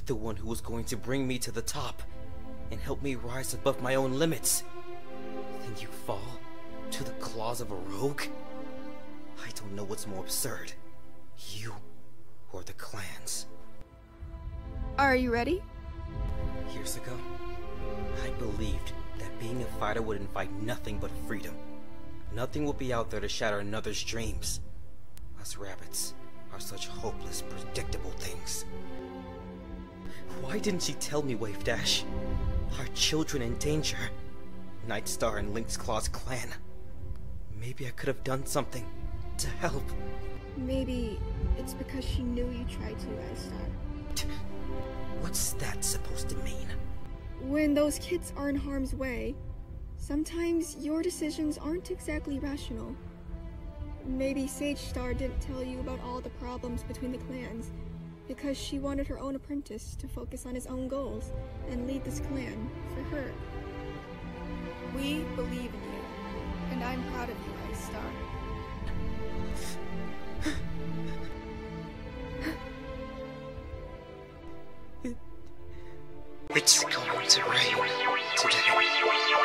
the one who was going to bring me to the top and help me rise above my own limits. Then you fall to the claws of a rogue? I don't know what's more absurd, you or the clans. Are you ready? Years ago, I believed that being a fighter would invite nothing but freedom. Nothing would be out there to shatter another's dreams. Us rabbits are such hopeless, predictable things. Why didn't she tell me, Wavedash? Our children in danger. Nightstar and Lynx Claw's clan. Maybe I could have done something to help. Maybe it's because she knew you tried to, Icestar. What's that supposed to mean? When those kids are in harm's way, sometimes your decisions aren't exactly rational. Maybe Sagestar didn't tell you about all the problems between the clans because she wanted her own apprentice to focus on his own goals and lead this clan for her. We believe in you, and I'm proud of you, Icestar. It's going to rain today.